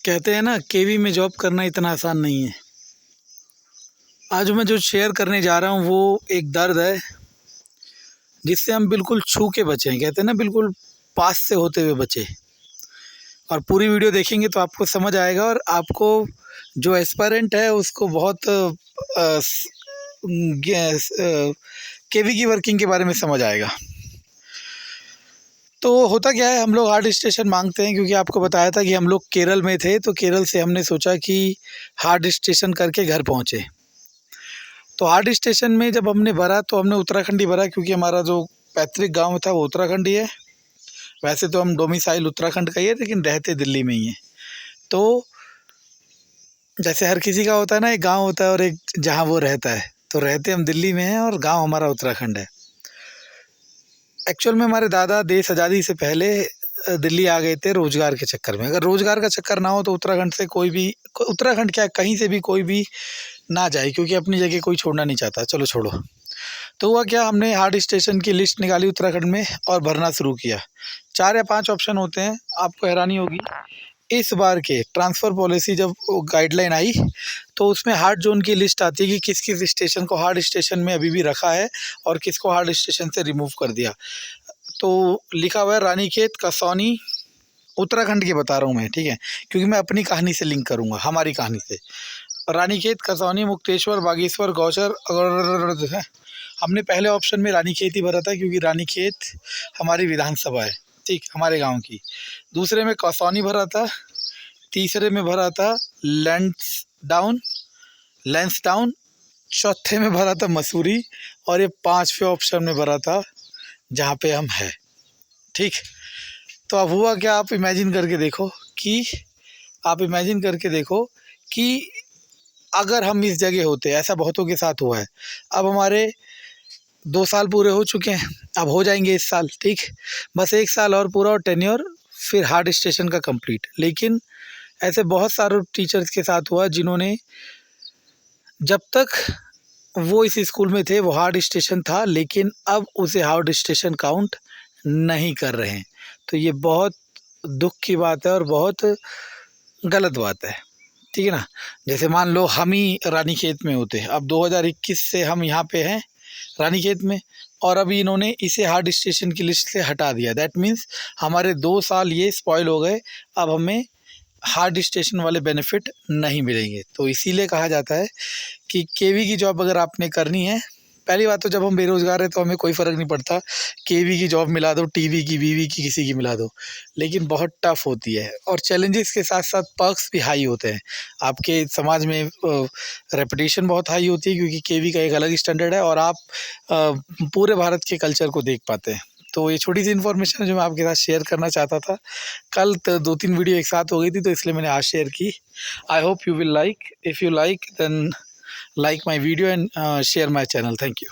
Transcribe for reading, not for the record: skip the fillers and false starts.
कहते हैं ना, केवी में जॉब करना इतना आसान नहीं है। आज मैं जो शेयर करने जा रहा हूँ वो एक दर्द है जिससे हम बिल्कुल छू के बचे हैं। कहते हैं ना, बिल्कुल पास से होते हुए बचे। और पूरी वीडियो देखेंगे तो आपको समझ आएगा और आपको जो एस्पायरेंट है उसको बहुत केवी की वर्किंग के बारे में समझ आएगा। तो होता क्या है, हम लोग हार्ड स्टेशन मांगते हैं क्योंकि आपको बताया था कि हम लोग केरल में थे, तो केरल से हमने सोचा कि हार्ड स्टेशन करके घर पहुँचे। तो हार्ड स्टेशन में जब हमने भरा तो हमने उत्तराखंड ही भरा, क्योंकि हमारा जो पैतृक गांव था वो उत्तराखंड ही है। वैसे तो हम डोमिसाइल उत्तराखंड का ही है, लेकिन रहते दिल्ली में ही है। तो जैसे हर किसी का होता है ना, एक गांव होता है और एक जहां वो रहता है, तो रहते हम दिल्ली में हैं और गांव हमारा उत्तराखंड है। एक्चुअल में हमारे दादा देश आज़ादी से पहले दिल्ली आ गए थे रोज़गार के चक्कर में। अगर रोज़गार का चक्कर ना हो तो उत्तराखंड से कोई भी, उत्तराखंड क्या कहीं से भी कोई भी ना जाए, क्योंकि अपनी जगह कोई छोड़ना नहीं चाहता। चलो छोड़ो। तो हुआ क्या, हमने हार्ड स्टेशन की लिस्ट निकाली उत्तराखंड में और भरना शुरू किया। 4 या 5 ऑप्शन होते हैं। आपको हैरानी होगी, इस बार के ट्रांसफ़र पॉलिसी जब गाइडलाइन आई तो उसमें हार्ड जोन की लिस्ट आती है कि किस किस स्टेशन को हार्ड स्टेशन में अभी भी रखा है और किसको हार्ड स्टेशन से रिमूव कर दिया। तो लिखा हुआ है रानीखेत, कसौनी, उत्तराखंड की बता रहा हूँ मैं, ठीक है, क्योंकि मैं अपनी कहानी से लिंक करूँगा, हमारी कहानी से। रानीखेत, कसौनी, मुक्तेश्वर, बागेश्वर, गौचर। अगर हमने पहले ऑप्शन में रानीखेत ही भरा था क्योंकि रानीखेत हमारी विधानसभा है, ठीक, हमारे गांव की। दूसरे में कसौनी भरा था। तीसरे में भरा था लैंसडाउन। चौथे में भरा था मसूरी। और ये 5वें ऑप्शन में भरा था जहाँ पे हम हैं, ठीक। तो अब हुआ क्या, आप इमेजिन करके देखो कि अगर हम इस जगह होते, ऐसा बहुतों के साथ हुआ है। अब हमारे 2 साल पूरे हो चुके हैं, अब हो जाएंगे इस साल, ठीक। बस 1 साल और पूरा और टेन्योर फिर हार्ड स्टेशन का कंप्लीट। लेकिन ऐसे बहुत सारे टीचर्स के साथ हुआ जिन्होंने, जब तक वो इस स्कूल में थे वो हार्ड स्टेशन था, लेकिन अब उसे हार्ड स्टेशन काउंट नहीं कर रहे हैं। तो ये बहुत दुख की बात है और बहुत गलत बात है, ठीक है ना। जैसे मान लो हम ही रानीखेत में होते, अब 2021 से हम यहाँ पे हैं रानीखेत में, और अभी इन्होंने इसे हार्ड स्टेशन की लिस्ट से हटा दिया। दैट मीन्स हमारे 2 साल ये स्पॉइल हो गए। अब हमें हार्ड स्टेशन वाले बेनिफिट नहीं मिलेंगे। तो इसीलिए कहा जाता है कि केवी की जॉब अगर आपने करनी है, पहली बात तो जब हम बेरोज़गार हैं तो हमें कोई फ़र्क नहीं पड़ता, केवी की जॉब मिला दो, टीवी की, बीवी की, किसी की मिला दो। लेकिन बहुत टफ़ होती है और चैलेंजेस के साथ साथ पर्क्स भी हाई होते हैं। आपके समाज में रेपुटेशन बहुत हाई होती है क्योंकि केवी का एक अलग स्टैंडर्ड है और आप पूरे भारत के कल्चर को देख पाते हैं। तो ये छोटी सी इन्फॉर्मेशन है जो मैं आपके साथ शेयर करना चाहता था। कल 2-3 वीडियो एक साथ हो गई थी तो इसलिए मैंने आज शेयर की। I hope you will like. If you like then like my video and share my channel. Thank you.